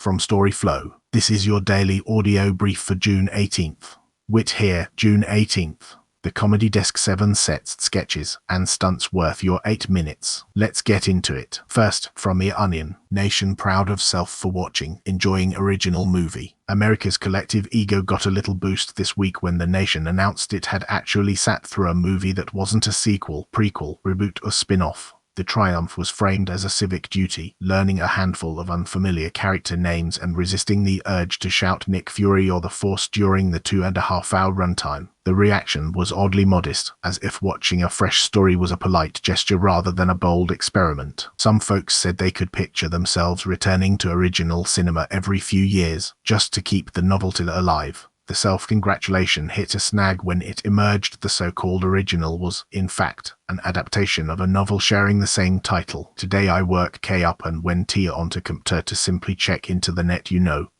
from storyflo. This is your daily audio brief for June 18th. Wit here, June 18th. The Comedy Desk 7 sets, sketches, and stunts worth your 8 minutes. Let's get into it. First, from the Onion. Nation proud of self for watching, enjoying original movie. America's collective ego got a little boost this week when the nation announced it had actually sat through a movie that wasn't a sequel, prequel, reboot, or spin-off. The triumph was framed as a civic duty, learning a handful of unfamiliar character names and resisting the urge to shout Nick Fury or the Force during the 2.5-hour runtime. The reaction was oddly modest, as if watching a fresh story was a polite gesture rather than a bold experiment. Some folks said they could picture themselves returning to original cinema every few years, just to keep the novelty alive. The self-congratulation hit a snag when it emerged the so-called original was, in fact, an adaptation of a novel sharing the same title. Today I work K up and when T onto computer to simply check into the net,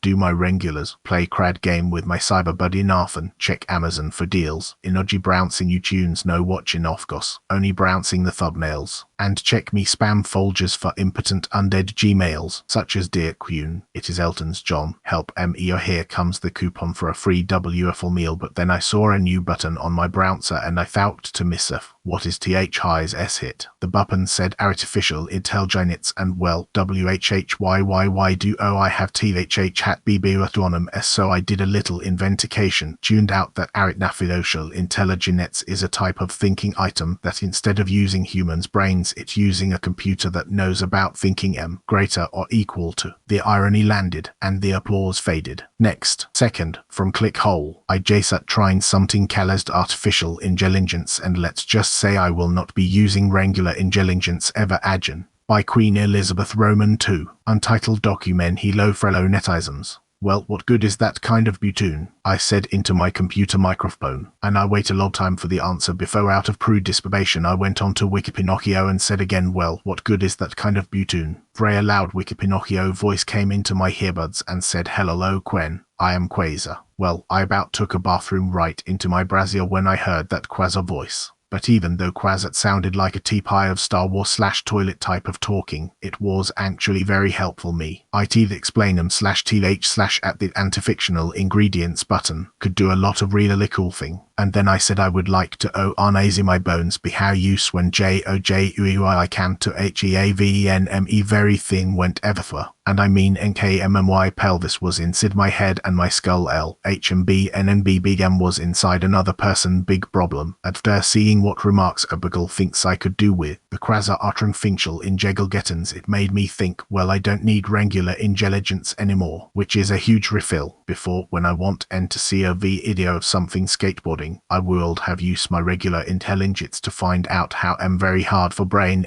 do my regulars, play crad game with my cyber buddy Nathan, check Amazon for deals, emoji bouncing YouTunes no watching offgos, only bouncing the thumbnails, and check me spam folders for impotent undead Gmails, such as Dear Queen, it is Elton's John, help me or here comes the coupon for a free WFL meal, but then I saw a new button on my browser and I thought to myself, what is TH highs S hit? The button said artificial intelligence and well, WHHYYY do I have THH hat BB autonom S, so I did a little investigation, tuned out that artificial intelligence is a type of thinking item that instead of using humans' brains it's using a computer that knows about thinking greater or equal to. The irony landed and the applause faded. Next, second, from Clickhole, I just trying something called artificial intelligence and let's just say I will not be using regular intelligence ever again. By Queen Elizabeth Roman II. Untitled document Hello fellow netizens. Well, what good is that kind of butune? I said into my computer microphone, and I wait a long time for the answer before out of prude disprobation I went on to Wikipinocchio and said again, well, what good is that kind of butune? Very loud Wikipinocchio voice came into my earbuds and said, hello Quen, I am Quasar. Well, I about took a bathroom right into my brassiere when I heard that Quasar voice. But even though Quasar sounded like a teapie of Star Wars / toilet type of talking, it was actually very helpful me. It explain /th at the anti-fictional ingredients button could do a lot of really cool thing. And then I said I would like to uneasy my bones be how use when I can to HEAVENME very thin went everthwer. And I mean NKMMY pelvis was inside my head and my skull LHMB was inside another person big problem. After seeing what remarks Abigail thinks I could do with the Quasar Finchel in Gettons, it made me think, well, I don't need regular intelligence anymore, which is a huge refill. Before, when I want to see a video of something skateboarding, I will have used my regular intelligence to find out how very hard for brain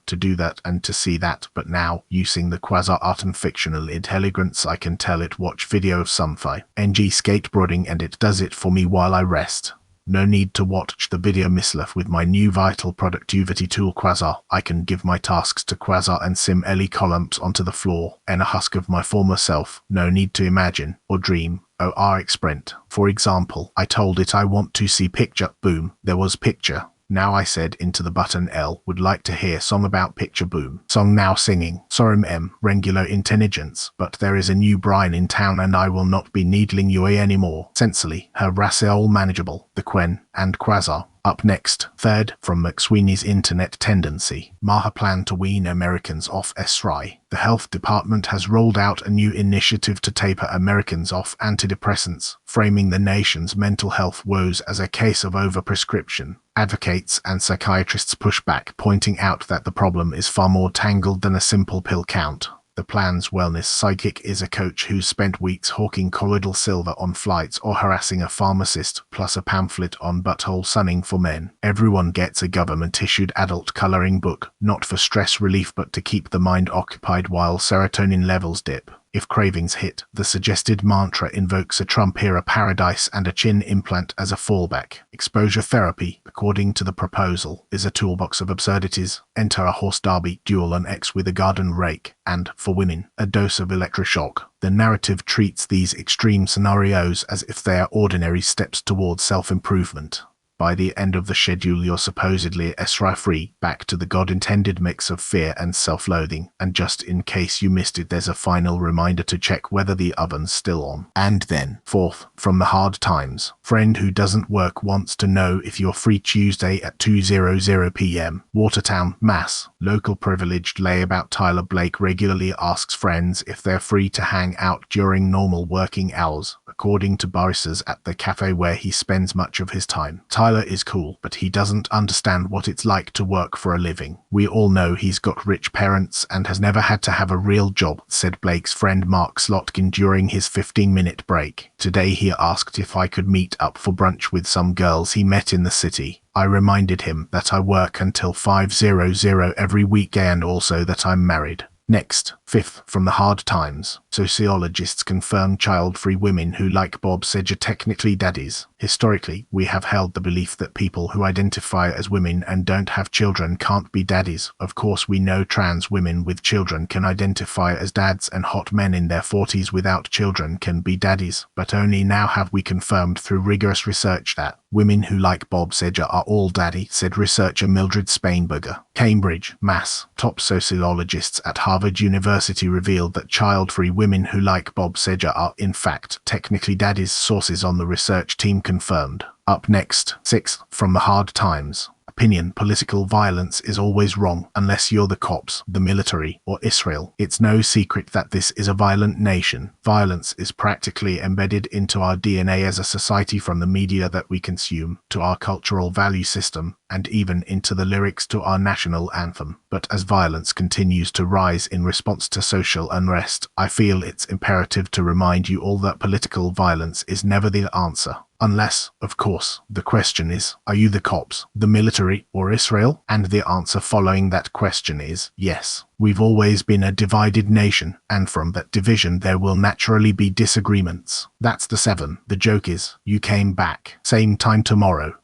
to do that and to see that, but now, using the Quasar fictional intelligence, I can tell it watch video of something skateboarding and it does it for me while I rest. No need to watch the video myself with my new vital productivity tool Quasar. I can give my tasks to Quasar and sim Ellie columns onto the floor and a husk of my former self. No need to imagine or dream or experiment. For example, I told it I want to see picture, boom, there was picture. Now I said into the button L, would like to hear song about picture, boom. Song now singing. Sorry regular intelligence, but there is a new Brian in town and I will not be needling you anymore. Sensibly, her all manageable, the Quen, and Quasar. Up next, third, from McSweeney's Internet Tendency. Maha plan to wean Americans off SRI. The health department has rolled out a new initiative to taper Americans off antidepressants, framing the nation's mental health woes as a case of overprescription. Advocates and psychiatrists push back, pointing out that the problem is far more tangled than a simple pill count. The plan's wellness psychic is a coach who's spent weeks hawking colloidal silver on flights or harassing a pharmacist, plus a pamphlet on butthole sunning for men. Everyone gets a government-issued adult coloring book, not for stress relief but to keep the mind occupied while serotonin levels dip. If cravings hit, the suggested mantra invokes a Trump-era paradise and a chin implant as a fallback. Exposure therapy, according to the proposal, is a toolbox of absurdities. Enter a horse derby, duel an ex with a garden rake, and, for women, a dose of electroshock. The narrative treats these extreme scenarios as if they are ordinary steps towards self-improvement. By the end of the schedule, you're supposedly Esra-free, back to the God-intended mix of fear and self-loathing, and just in case you missed it, there's a final reminder to check whether the oven's still on. And then, fourth, from the hard times, friend who doesn't work wants to know if you're free Tuesday at 2:00 p.m. Watertown, Mass. Local privileged layabout Tyler Blake regularly asks friends if they're free to hang out during normal working hours, according to baristas at the cafe where he spends much of his time. Tyler is cool, but he doesn't understand what it's like to work for a living. We all know he's got rich parents and has never had to have a real job, said Blake's friend Mark Slotkin during his 15-minute break. Today he asked if I could meet up for brunch with some girls he met in the city. I reminded him that I work until 5:00 every weekday and also that I'm married. Next, fifth, from the hard times, sociologists confirm child-free women who like Bob Saget are technically daddies. Historically, we have held the belief that people who identify as women and don't have children can't be daddies. Of course, we know trans women with children can identify as dads, and hot men in their 40s without children can be daddies, but only now have we confirmed through rigorous research that women who like Bob Saget are all daddy, said researcher Mildred Spainberger. Cambridge, Mass. Top sociologists at Harvard University revealed that child-free women who like Bob Saget are, in fact, technically daddies, sources on the research team confirmed. Up next, sixth, from the hard times. Opinion: political violence is always wrong unless you're the cops, the military, or Israel. It's no secret that this is a violent nation. Violence is practically embedded into our DNA as a society, from the media that we consume, to our cultural value system, and even into the lyrics to our national anthem. But as violence continues to rise in response to social unrest, I feel it's imperative to remind you all that political violence is never the answer. Unless, of course, the question is, are you the cops, the military, or Israel? And the answer following that question is yes. We've always been a divided nation, and from that division there will naturally be disagreements. That's the 7. The joke is, you came back. Same time tomorrow.